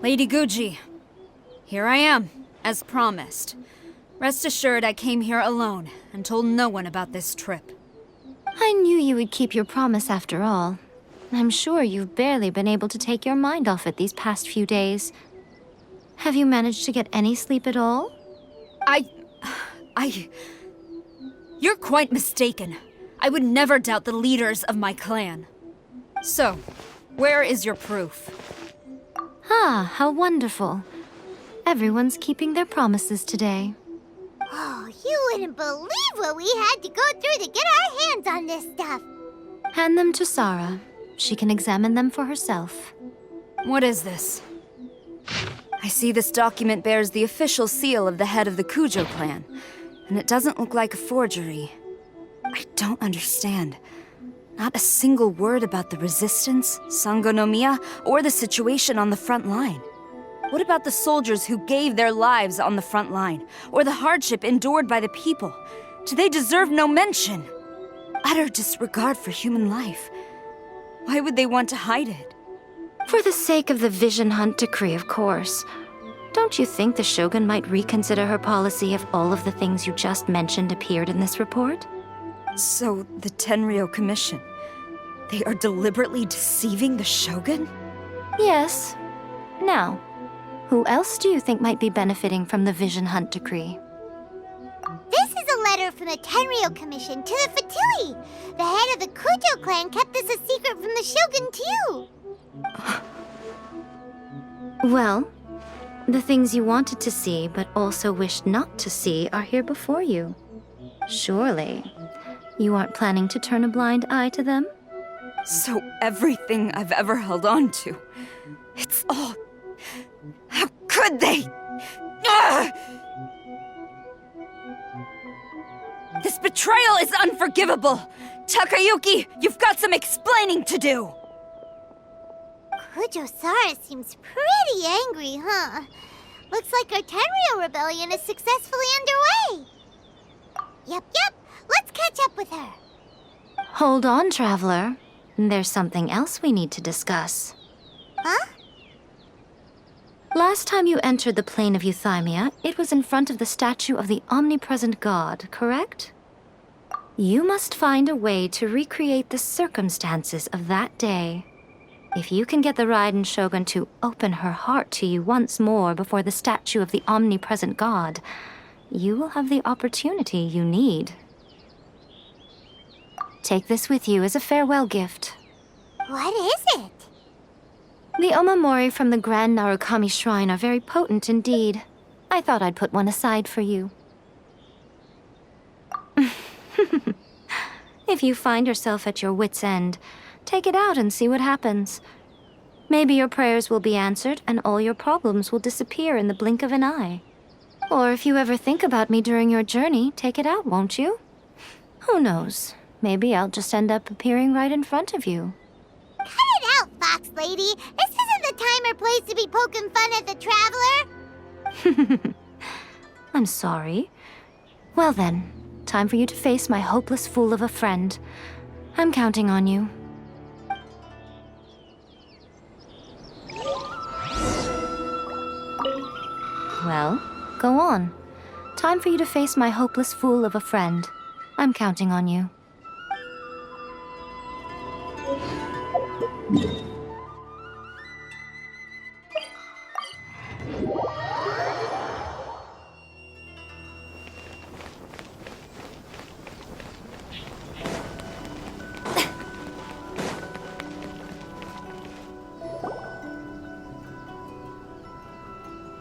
Lady Guji, here I am, as promised. Rest assured I came here alone and told no one about this trip. I knew you would keep your promise after all. I'm sure you've barely been able to take your mind off it these past few days. Have you managed to get any sleep at all? You're quite mistaken. I would never doubt the leaders of my clan. So, where is your proof? Ah, how wonderful. Everyone's keeping their promises today. Oh, you wouldn't believe what we had to go through to get our hands on this stuff. Hand them to Sarah. She can examine them for herself. What is this? I see this document bears the official seal of the head of the Kujo clan, and it doesn't look like a forgery. I don't understand. Not a single word about the resistance, Sangonomiya, or the situation on the front line. What about the soldiers who gave their lives on the front line, or the hardship endured by the people? Do they deserve no mention? Utter disregard for human life. Why would they want to hide it? For the sake of the Vision Hunt decree, of course. Don't you think the Shogun might reconsider her policy if all of the things you just mentioned appeared in this report? So, the Tenryo Commission, they are deliberately deceiving the Shogun? Yes. Now, who else do you think might be benefiting from the Vision Hunt decree? This is a letter from the Tenryo Commission to the Fatui. The head of the Kujo clan kept this a secret from the Shogun, too. Well, the things you wanted to see but also wished not to see are here before you. Surely, you aren't planning to turn a blind eye to them? So everything I've ever held on to, it's all... How could they? Ugh! This betrayal is unforgivable! Takayuki, you've got some explaining to do! Kujo-Sara seems pretty angry, huh? Looks like our Tenryo rebellion is successfully underway. Yep. Let's catch up with her. Hold on, Traveler. There's something else we need to discuss. Huh? Last time you entered the plane of Euthymia, it was in front of the statue of the omnipresent god, correct? You must find a way to recreate the circumstances of that day. If you can get the Raiden Shogun to open her heart to you once more before the statue of the omnipresent god, you will have the opportunity you need. Take this with you as a farewell gift. What is it? The omamori from the Grand Narukami Shrine are very potent indeed. I thought I'd put one aside for you. If you find yourself at your wit's end, take it out and see what happens. Maybe your prayers will be answered and all your problems will disappear in the blink of an eye. Or if you ever think about me during your journey, take it out, won't you? Who knows? Maybe I'll just end up appearing right in front of you. Cut it out, Fox Lady. This isn't the time or place to be poking fun at the Traveler. I'm sorry. Well then, time for you to face my hopeless fool of a friend. I'm counting on you. Well, go on. Time for you to face my hopeless fool of a friend. I'm counting on you.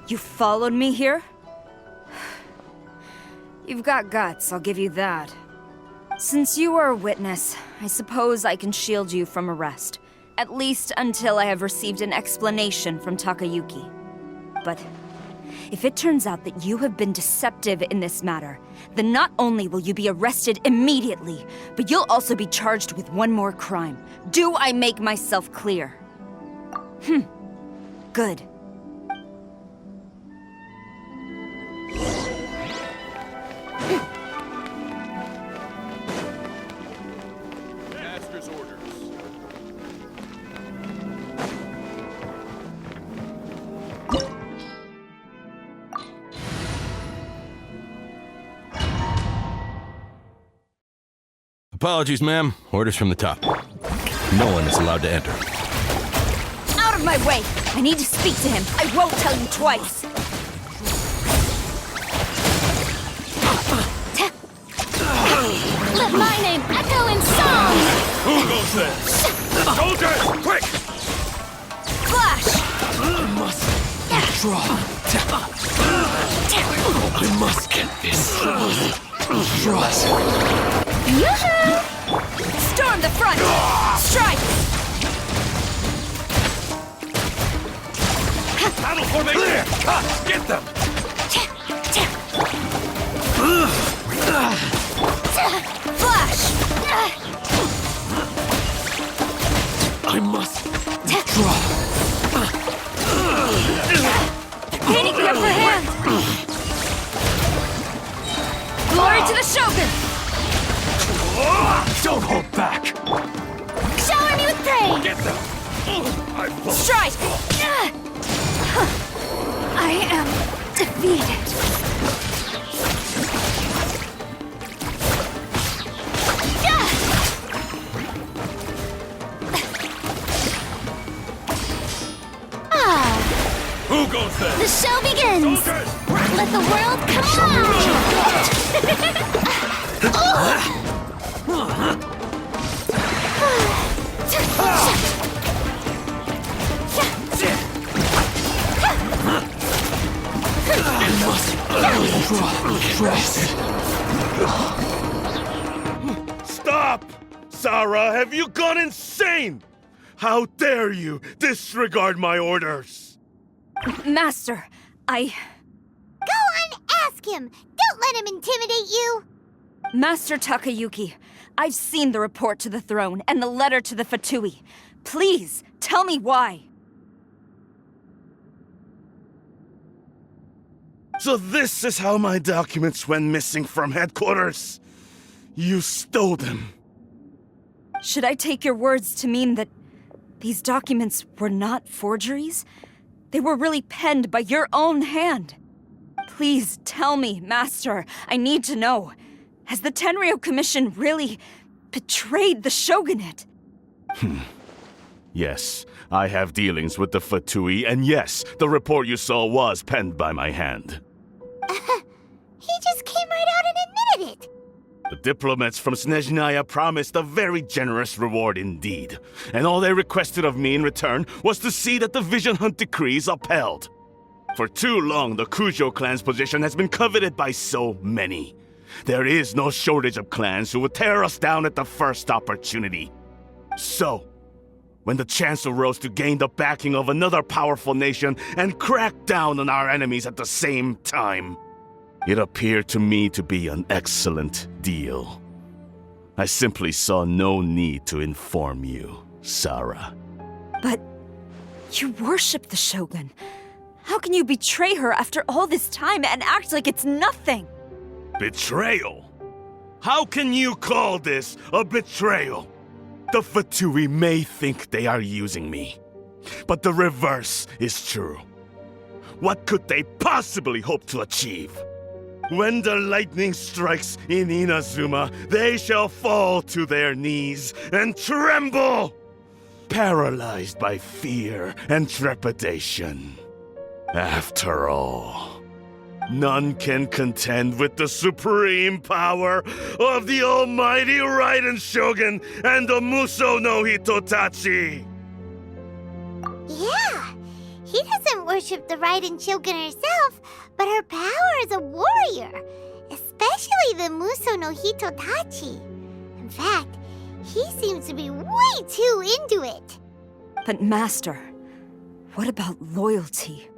You followed me here? You've got guts, I'll give you that. Since you are a witness, I suppose I can shield you from arrest. At least until I have received an explanation from Takayuki. But if it turns out that you have been deceptive in this matter, then not only will you be arrested immediately, but you'll also be charged with one more crime. Do I make myself clear? Good. Master's orders. Apologies, ma'am. Orders from the top. No one is allowed to enter. Out of my way! I need to speak to him. I won't tell you twice. Let my name echo in song! Who goes there? Soldiers, quick! Flash! I must withdraw. I must get this. Trust. Yoo-hoo! Storm the front! Strike! Battle formation! Cut! Get them! Flash! I must withdraw. Gaining the upper hand! Glory to the Shogun! Don't hold back! Shower me with praise! Get them! I won't. Strike! I am defeated. Who goes there? The show begins! Soldiers! Let the world come Stop! Sarah, have you gone insane? How dare you disregard my orders? Master, Go on, ask him! Don't let him intimidate you! Master Takayuki, I've seen the report to the throne and the letter to the Fatui. Please, tell me why. So this is how my documents went missing from headquarters. You stole them. Should I take your words to mean that these documents were not forgeries? They were really penned by your own hand. Please tell me, Master. I need to know. Has the Tenryo Commission really betrayed the Shogunate? Yes, I have dealings with the Fatui, and yes, the report you saw was penned by my hand. He just came right out and admitted it! The diplomats from Snezhnaya promised a very generous reward indeed, and all they requested of me in return was to see that the Vision Hunt decree is upheld. For too long, the Kujo clan's position has been coveted by so many. There is no shortage of clans who would tear us down at the first opportunity. So, when the chance arose to gain the backing of another powerful nation and crack down on our enemies at the same time, it appeared to me to be an excellent deal. I simply saw no need to inform you, Sarah. But you worship the Shogun. How can you betray her after all this time and act like it's nothing? Betrayal? How can you call this a betrayal? The Fatui may think they are using me, but the reverse is true. What could they possibly hope to achieve? When the lightning strikes in Inazuma, they shall fall to their knees and tremble, paralyzed by fear and trepidation. After all, none can contend with the supreme power of the almighty Raiden Shogun and the Muso no Hitotachi! Yeah, he doesn't worship the Raiden Shogun herself, but her power as a warrior, especially the Muso no Hitotachi. In fact, he seems to be way too into it. But Master, what about loyalty?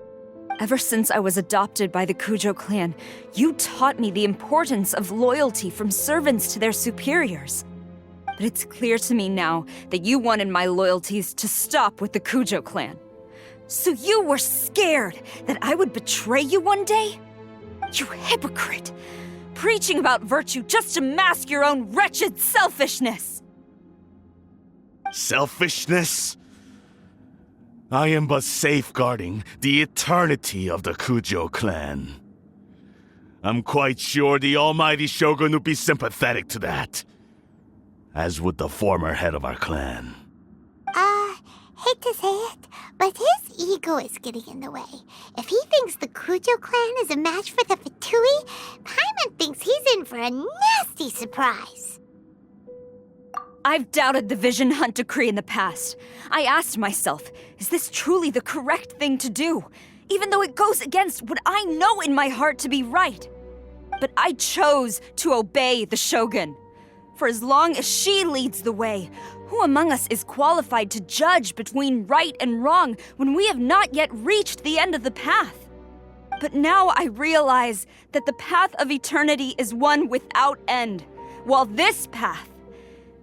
Ever since I was adopted by the Kujo clan, you taught me the importance of loyalty from servants to their superiors. But it's clear to me now that you wanted my loyalties to stop with the Kujo clan. So you were scared that I would betray you one day? You hypocrite! Preaching about virtue just to mask your own wretched selfishness! Selfishness? I am but safeguarding the eternity of the Kujo clan. I'm quite sure the almighty Shogun would be sympathetic to that. as would the former head of our clan. Hate to say it, but his ego is getting in the way. If he thinks the Kujo clan is a match for the Fatui, Paimon thinks he's in for a nasty surprise. I've doubted the Vision Hunt decree in the past. I asked myself, is this truly the correct thing to do? Even though it goes against what I know in my heart to be right. But I chose to obey the Shogun. For as long as she leads the way, who among us is qualified to judge between right and wrong when we have not yet reached the end of the path? But now I realize that the path of eternity is one without end, while this path,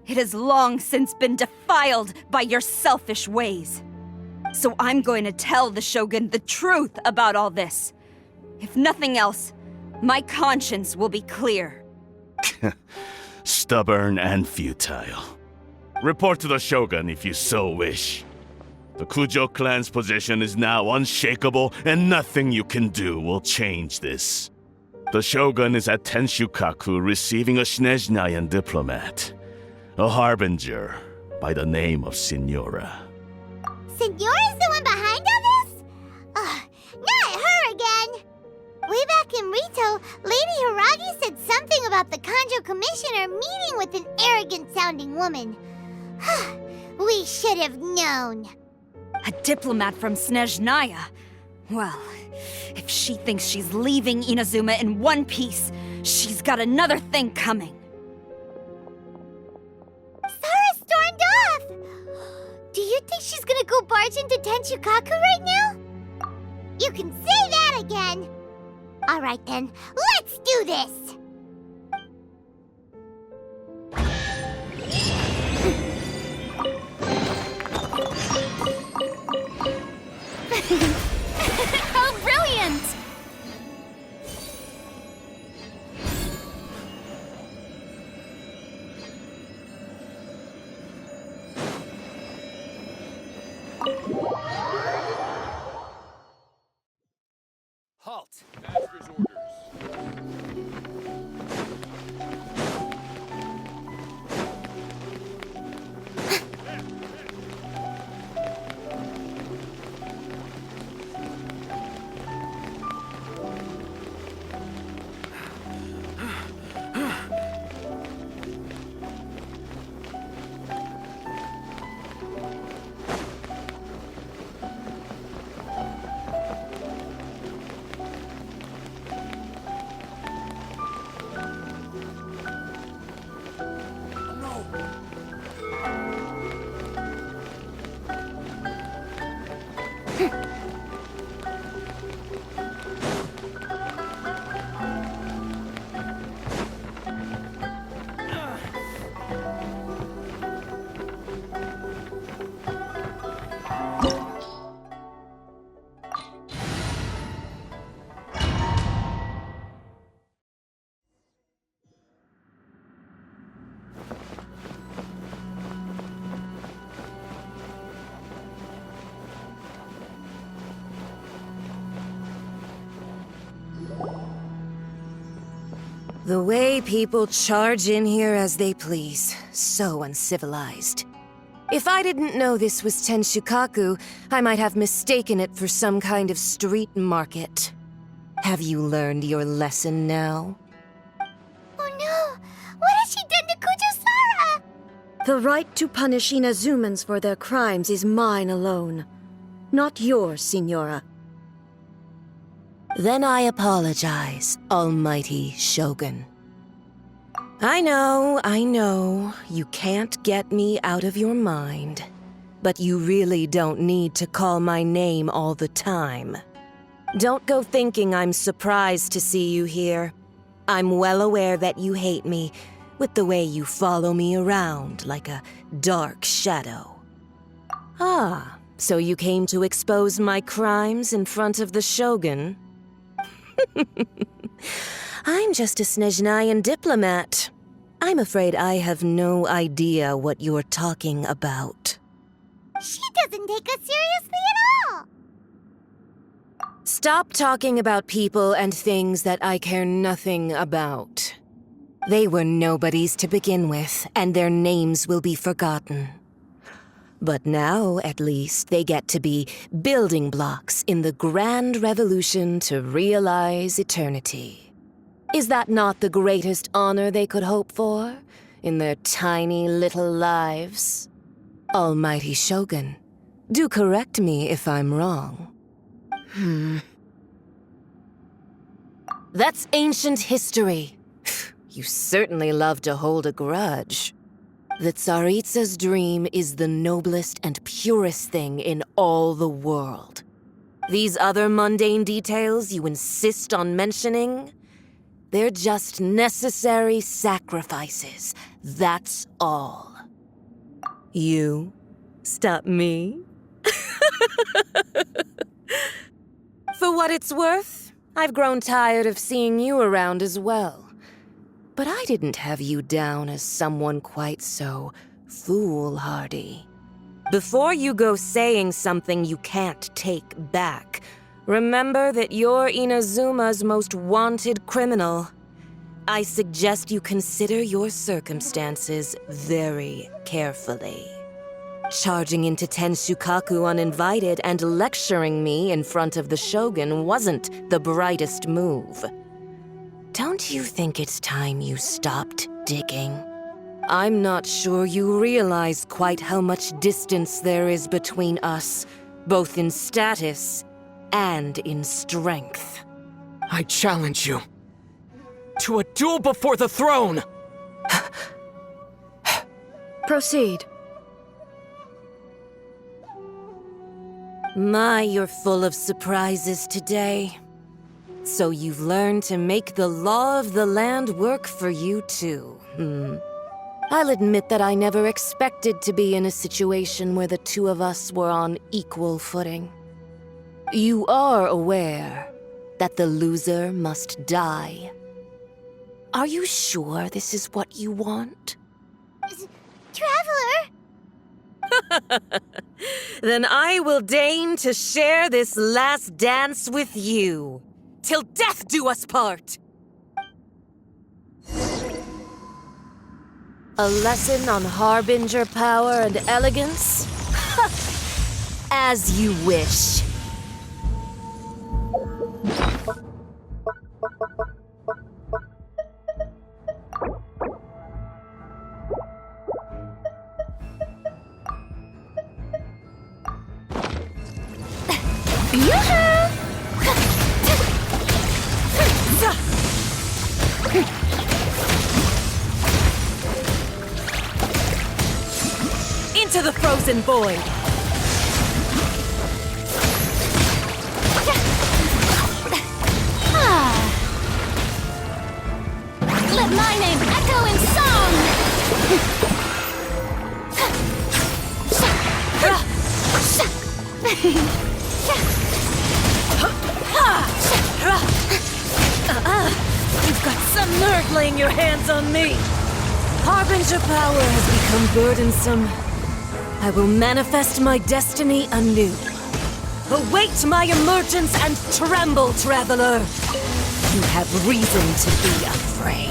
it has long since been defiled by your selfish ways. So I'm going to tell the Shogun the truth about all this. If nothing else, my conscience will be clear. Stubborn and futile. Report to the Shogun if you so wish. The Kujo clan's position is now unshakable, and nothing you can do will change this. The Shogun is at Tenshukaku receiving a Snezhnayan diplomat, a harbinger by the name of Signora. Signora's the one behind all this? Not her again! Way back in Rito, Lady Hiragi said something about the Kanjo Commissioner meeting with an arrogant-sounding woman. We should have known. A diplomat from Snezhnaya? Well, if she thinks she's leaving Inazuma in one piece, she's got another thing coming. Sara stormed off! Do you think she's gonna go barge into Tenshukaku right now? You can say that again! Alright then, let's do this! How brilliant! Halt! Master's orders. The way people charge in here as they please. So uncivilized. If I didn't know this was Tenshukaku, I might have mistaken it for some kind of street market. Have you learned your lesson now? Oh no! What has she done to Kujo-Sara? The right to punish Inazumans for their crimes is mine alone. Not yours, Signora. Then I apologize, Almighty Shogun. I know, you can't get me out of your mind. But you really don't need to call my name all the time. Don't go thinking I'm surprised to see you here. I'm well aware that you hate me, with the way you follow me around like a dark shadow. Ah, so you came to expose my crimes in front of the Shogun? I'm just a Snezhnayan diplomat. I'm afraid I have no idea what you're talking about. She doesn't take us seriously at all! Stop talking about people and things that I care nothing about. They were nobodies to begin with, and their names will be forgotten. But now, at least, they get to be building blocks in the grand revolution to realize eternity. Is that not the greatest honor they could hope for in their tiny little lives? Almighty Shogun, do correct me if I'm wrong. That's ancient history. You certainly love to hold a grudge. The Tsaritsa's dream is the noblest and purest thing in all the world. These other mundane details you insist on mentioning, they're just necessary sacrifices. That's all. You stop me? For what it's worth, I've grown tired of seeing you around as well. But I didn't have you down as someone quite so foolhardy. Before you go saying something you can't take back, remember that you're Inazuma's most wanted criminal. I suggest you consider your circumstances very carefully. Charging into Tenshukaku uninvited and lecturing me in front of the Shogun wasn't the brightest move. Don't you think it's time you stopped digging? I'm not sure you realize quite how much distance there is between us, both in status and in strength. I challenge you to a duel before the throne! Proceed. My, you're full of surprises today. So you've learned to make the law of the land work for you too, I'll admit that I never expected to be in a situation where the two of us were on equal footing. You are aware that the loser must die. Are you sure this is what you want? Traveler! Then I will deign to share this last dance with you. Till death do us part! A lesson on harbinger power and elegance? As you wish. Into the frozen void! Let my name echo in song! You've got some nerve laying your hands on me! Harbinger power has become burdensome. I will manifest my destiny anew. Await my emergence and tremble, traveler! You have reason to be afraid.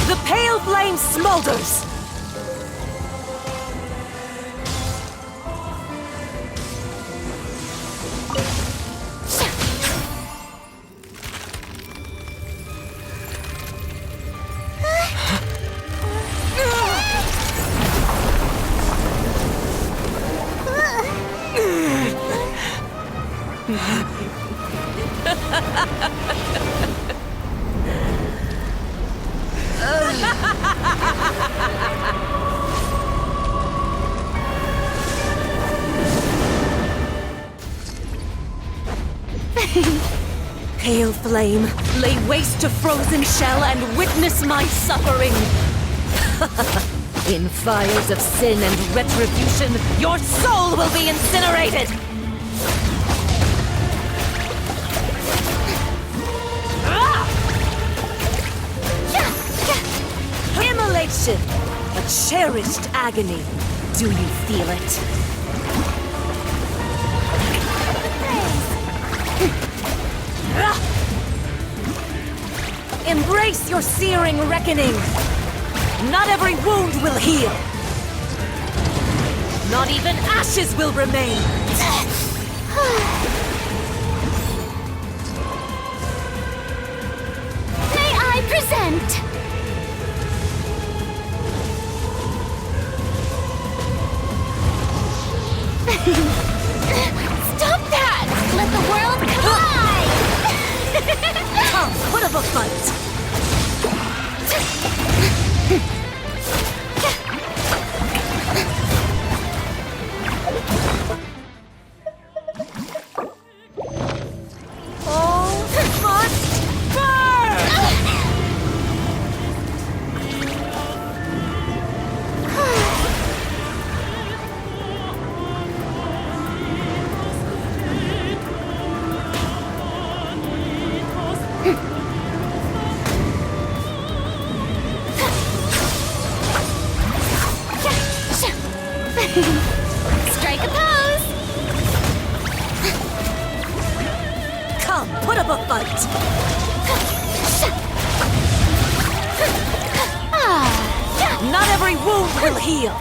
The pale flame smolders! Pale flame, lay waste to frozen shell and witness my suffering. In fires of sin and retribution, your soul will be incinerated! Immolation! A cherished agony. Do you feel it? Embrace your searing reckoning. Not every wound will heal. Not even ashes will remain. May I present? Stop that! Let the world collide! Come, put up a fight. Strike a pose! Come, put up a fight. Not every wound will heal.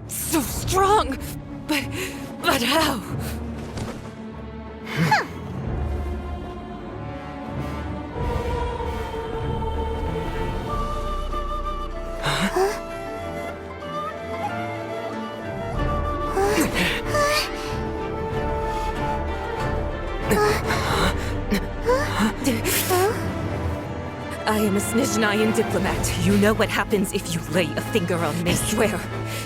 So strong, but how? I am a Snezhnayan diplomat. You know what happens if you lay a finger on me. I swear,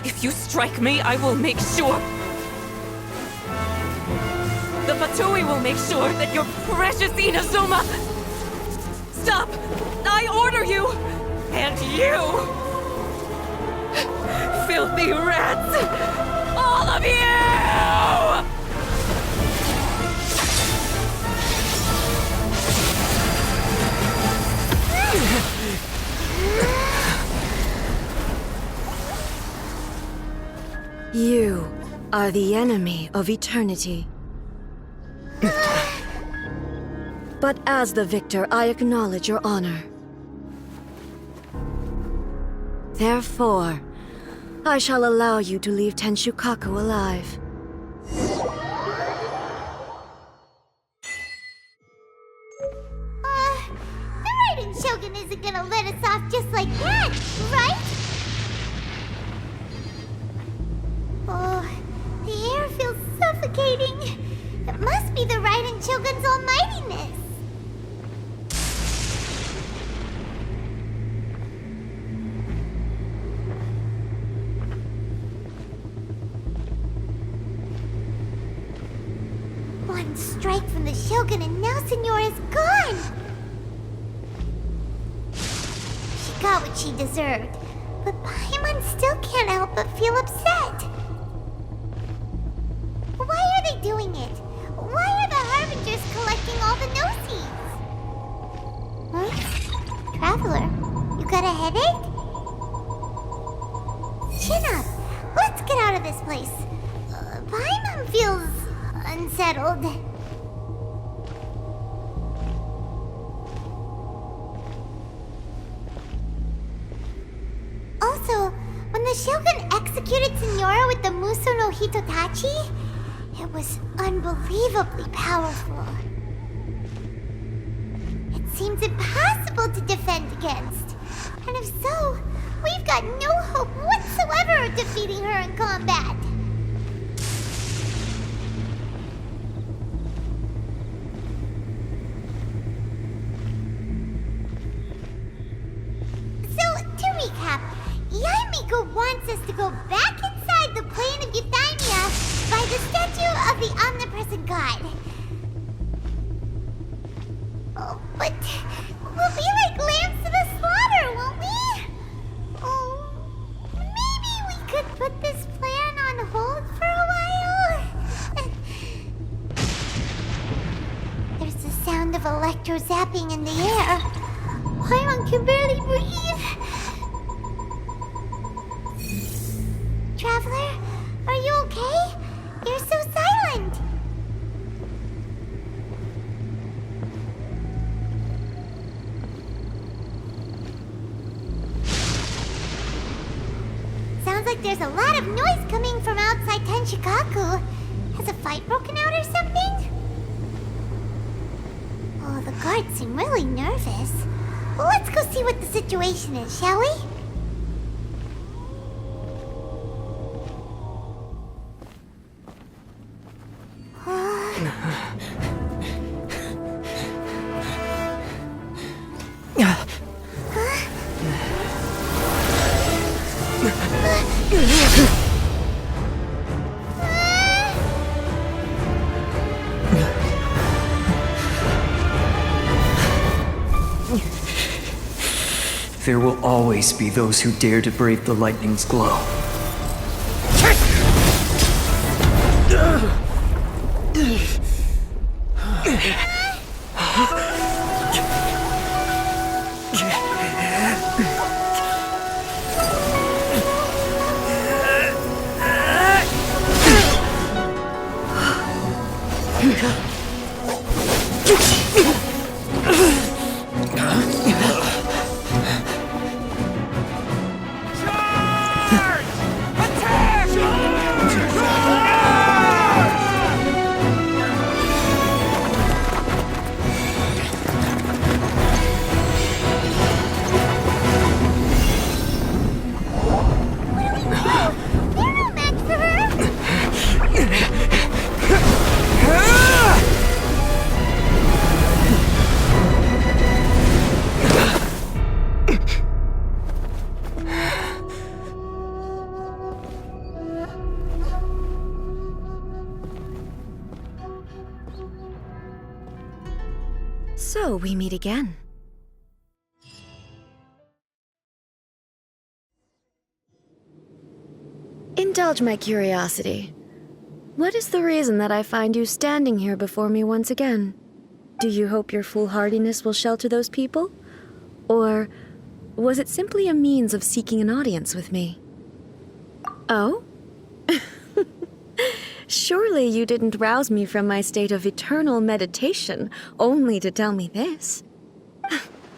if you strike me, I will make sure. The Fatui will make sure that your precious Inazuma. Stop! I order you! And you! Filthy rats! All of you! You are the enemy of eternity. But as the victor, I acknowledge your honor. Therefore, I shall allow you to leave Tenshukaku alive. The Raiden Shogun isn't gonna let us off just like that, right? Oh, the air feels suffocating. It must be the Raiden Shogun's almightiness. One strike from the Shogun and now Senyora's gone! She got what she deserved, but Paimon still can't help but feel upset. Why are they doing it? Why are the Harbingers collecting all the no-seeds? Huh? Traveler, you got a headache? Chin up! Let's get out of this place. Paimon feels unsettled. Also, when the Shogun executed Senyora with the Muso no Hitotachi, it was unbelievably powerful. It seems impossible to defend against. And if so, we've got no hope whatsoever of defeating her in combat. Recap. Yaimiko wants us to go back inside the plane of Euthymia by the statue of the omnipresent god. Oh, but we'll be like lambs to the slaughter, won't we? Oh, maybe we could put this plan on hold for a while? There's the sound of electric electro-zapping in the air. Paimon can barely breathe. Traveler, are you okay? You're so silent. Sounds like there's a lot of noise coming from outside Tenshikaku. Has a fight broken out or something? Oh, the guards seem really nervous. Well, let's go see what the situation is, shall we? There will always be those who dare to brave the lightning's glow. So we meet again. Indulge my curiosity. What is the reason that I find you standing here before me once again? Do you hope your foolhardiness will shelter those people? Or was it simply a means of seeking an audience with me? Oh? Surely you didn't rouse me from my state of eternal meditation only to tell me this.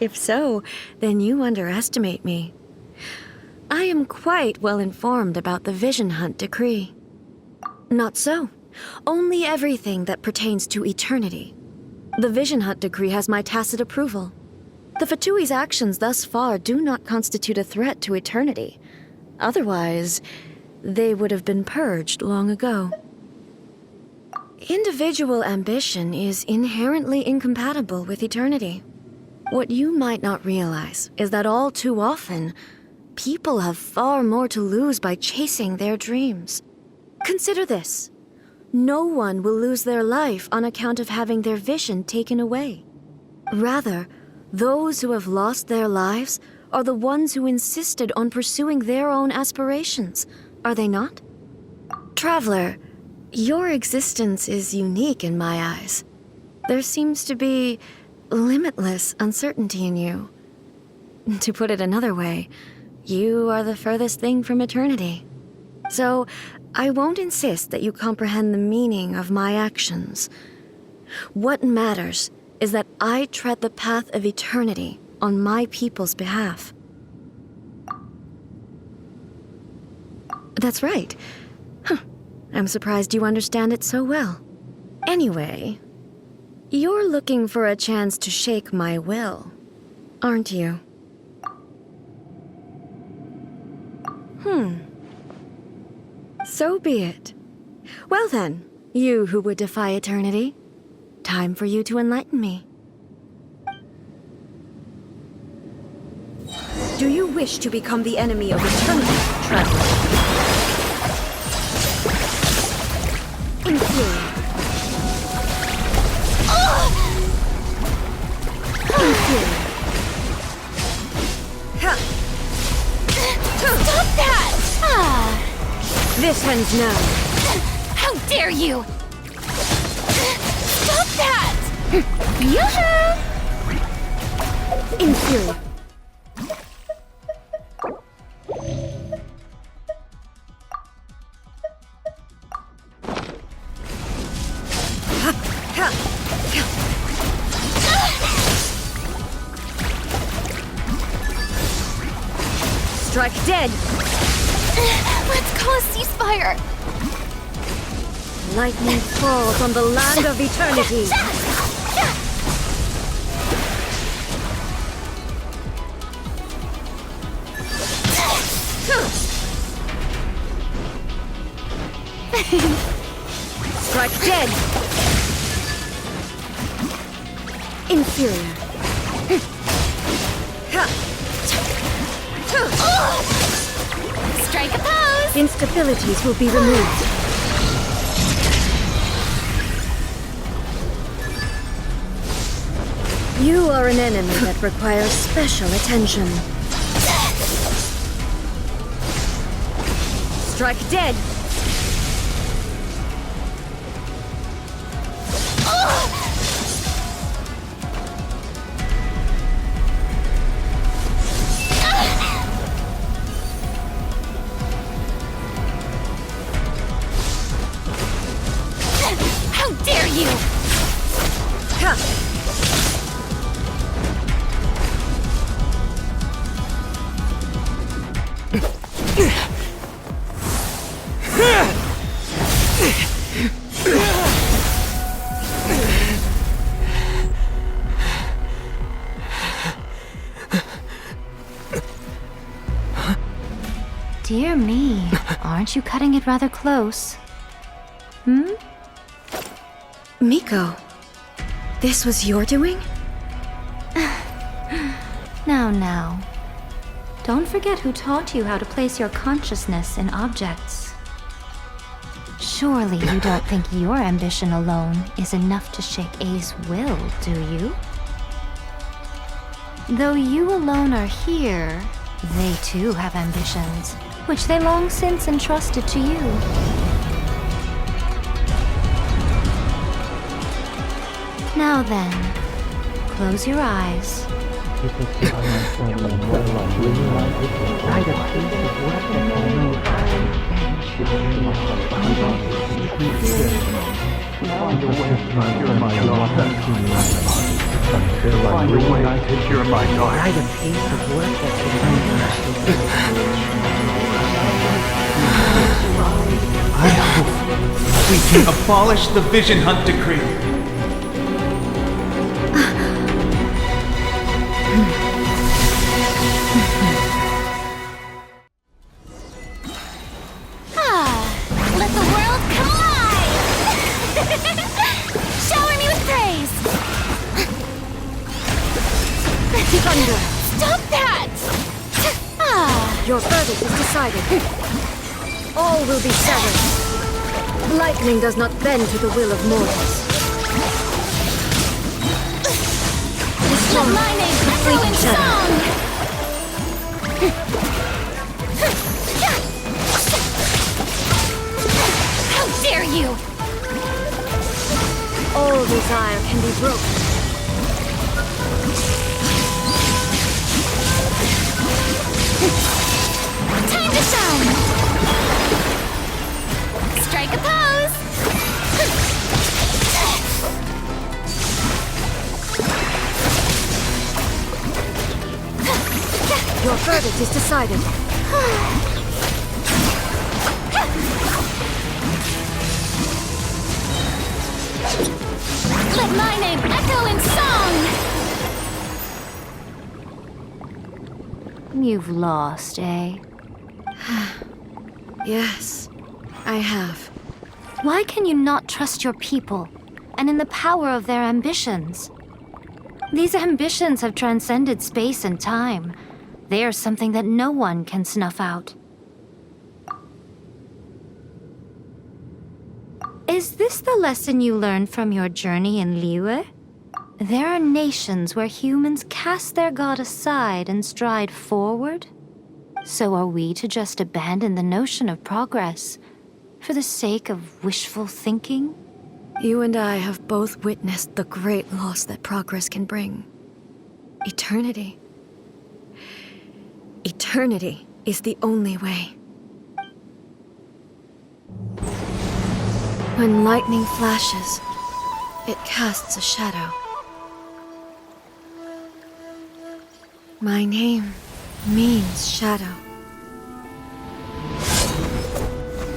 If so, then you underestimate me. I am quite well informed about the Vision Hunt decree. Not so. Only everything that pertains to eternity. The Vision Hunt decree has my tacit approval. The Fatui's actions thus far do not constitute a threat to eternity. Otherwise, they would have been purged long ago. Individual ambition is inherently incompatible with eternity. What you might not realize is that all too often, people have far more to lose by chasing their dreams. Consider this. No one will lose their life on account of having their vision taken away. Rather, those who have lost their lives are the ones who insisted on pursuing their own aspirations, are they not? Traveler, your existence is unique in my eyes. There seems to be limitless uncertainty in you. To put it another way, you are the furthest thing from eternity. So, I won't insist that you comprehend the meaning of my actions. What matters is that I tread the path of eternity on my people's behalf. That's right. I'm surprised you understand it so well. Anyway, you're looking for a chance to shake my will, aren't you? So be it. Well then, you who would defy eternity, time for you to enlighten me. Do you wish to become the enemy of eternity, traveler? Inferior. Inferior. Stop that! This ends now. How dare you! Stop that! Yoo-hoo! Inferior. Strike dead! Let's call a ceasefire! Lightning falls on the land of eternity! Strike dead! Inferior. Strike a pose! Instabilities will be removed. You are an enemy that requires special attention. Strike dead! How dare you! Dear me, aren't you cutting it rather close? Miko, this was your doing? Now. Don't forget who taught you how to place your consciousness in objects. Surely you don't think your ambition alone is enough to shake A's will, do you? Though you alone are here, they too have ambitions, which they long since entrusted to you. Now then, close your eyes. I hope we can abolish the Vision Hunt decree. Let the world come alive! Shower me with praise! Thunder! Stop that! Your verdict is decided. All will be severed. Lightning does not bend to the will of mortals. Let my name echo in song! How dare you! All desire can be broken. Time to shine! Strike a pose! Your verdict is decided. Let my name echo in song! You've lost, eh? Yes, I have. Why can you not trust your people, and in the power of their ambitions? These ambitions have transcended space and time. They are something that no one can snuff out. Is this the lesson you learned from your journey in Liyue? There are nations where humans cast their god aside and stride forward. So are we to just abandon the notion of progress for the sake of wishful thinking? You and I have both witnessed the great loss that progress can bring. Eternity. Eternity is the only way. When lightning flashes, it casts a shadow. My name means shadow.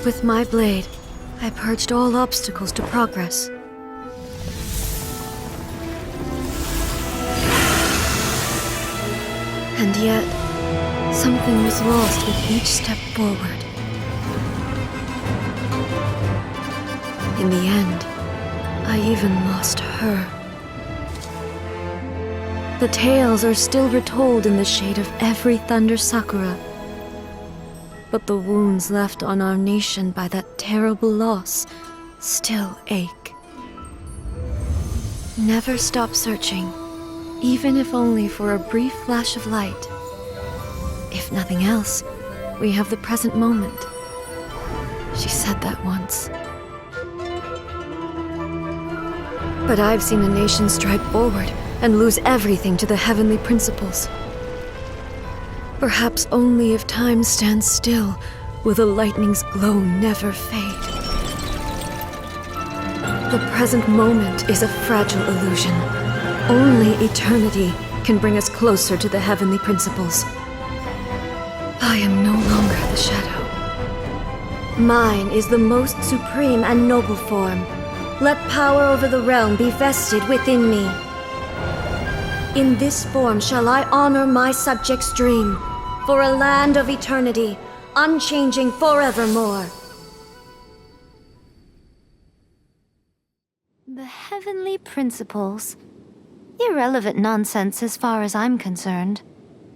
With my blade, I purged all obstacles to progress. And yet, something was lost with each step forward. In the end, I even lost her. The tales are still retold in the shade of every thunder sakura. But the wounds left on our nation by that terrible loss still ache. Never stop searching, even if only for a brief flash of light. If nothing else, we have the present moment. She said that once. But I've seen a nation stride forward and lose everything to the heavenly principles. Perhaps only if time stands still will the lightning's glow never fade. The present moment is a fragile illusion. Only eternity can bring us closer to the heavenly principles. I am no longer the shadow. Mine is the most supreme and noble form. Let power over the realm be vested within me. In this form shall I honor my subjects' dream, for a land of eternity, unchanging forevermore. The heavenly principles. Irrelevant nonsense as far as I'm concerned.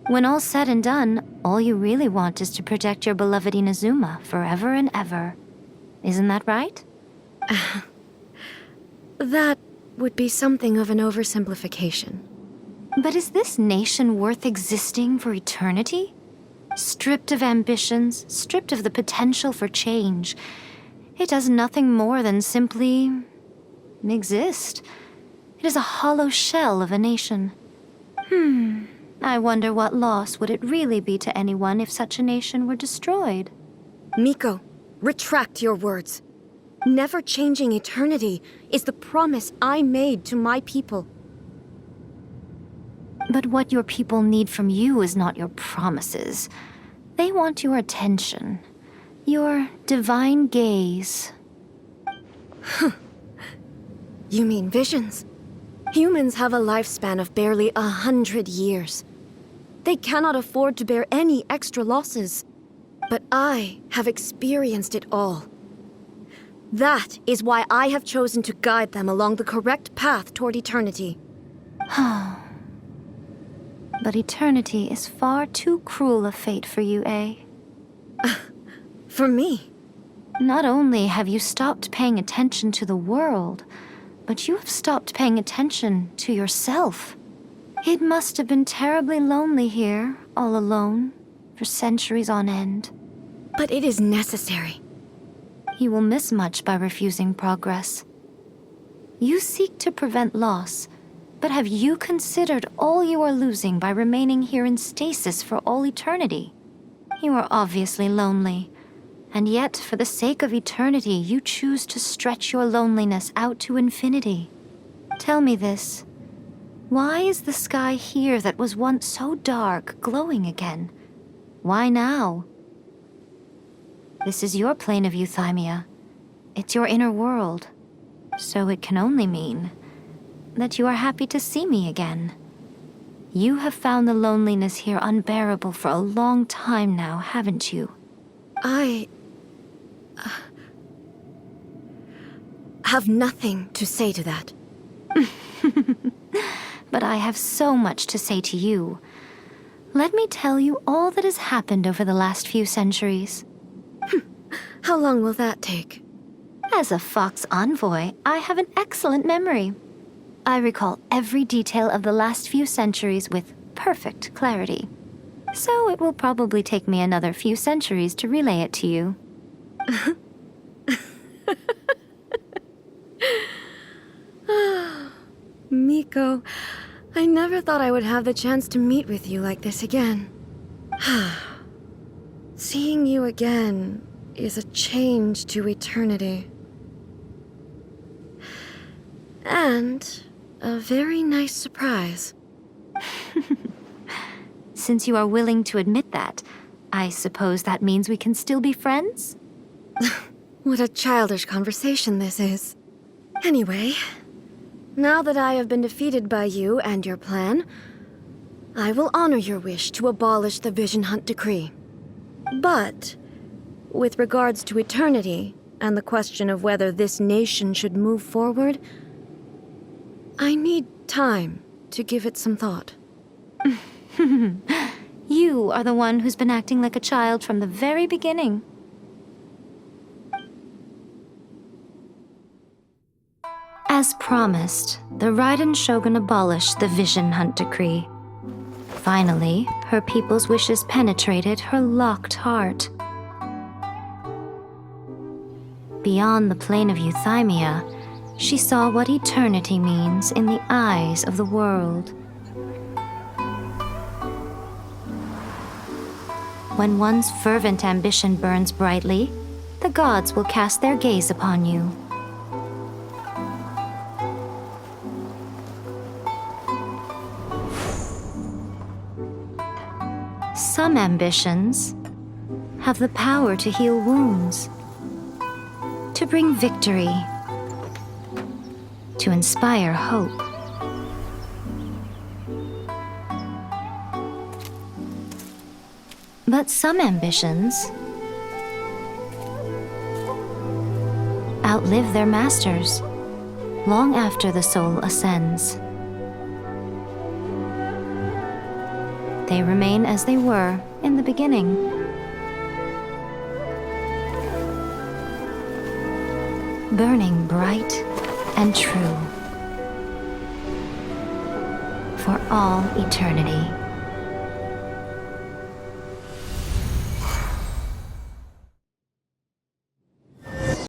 When all's said and done, all you really want is to protect your beloved Inazuma forever and ever. Isn't that right? That would be something of an oversimplification. But is this nation worth existing for eternity? Stripped of ambitions, stripped of the potential for change, it does nothing more than simply exist. It is a hollow shell of a nation. I wonder what loss would it really be to anyone if such a nation were destroyed? Miko, retract your words. Never changing eternity is the promise I made to my people. But what your people need from you is not your promises. They want your attention, your divine gaze. You mean visions? Humans have a lifespan of barely 100 years. They cannot afford to bear any extra losses. But I have experienced it all. That is why I have chosen to guide them along the correct path toward eternity. But eternity is far too cruel a fate for you, eh? For me? Not only have you stopped paying attention to the world, but you have stopped paying attention to yourself. It must have been terribly lonely here, all alone, for centuries on end. But it is necessary. You will miss much by refusing progress. You seek to prevent loss, but have you considered all you are losing by remaining here in stasis for all eternity? You are obviously lonely, and yet for the sake of eternity you choose to stretch your loneliness out to infinity. Tell me this. Why is the sky here that was once so dark glowing again? Why now? This is your plane of euthymia. It's your inner world. So it can only mean that you are happy to see me again. You have found the loneliness here unbearable for a long time now, haven't you? I have nothing to say to that. But I have so much to say to you. Let me tell you all that has happened over the last few centuries. How long will that take? As a Fox envoy, I have an excellent memory. I recall every detail of the last few centuries with perfect clarity. So it will probably take me another few centuries to relay it to you. Miko, I never thought I would have the chance to meet with you like this again. Seeing you again is a change to eternity. And a very nice surprise. Since you are willing to admit that, I suppose that means we can still be friends? What a childish conversation this is. Anyway, now that I have been defeated by you and your plan, I will honor your wish to abolish the Vision Hunt decree. But, with regards to eternity and the question of whether this nation should move forward, I need time to give it some thought. You are the one who's been acting like a child from the very beginning. As promised, the Raiden Shogun abolished the Vision Hunt decree. Finally, her people's wishes penetrated her locked heart. Beyond the plane of Euthymia, she saw what eternity means in the eyes of the world. When one's fervent ambition burns brightly, the gods will cast their gaze upon you. Some ambitions have the power to heal wounds, to bring victory, to inspire hope. But some ambitions outlive their masters long after the soul ascends. They remain as they were in the beginning. Burning bright and true for all eternity.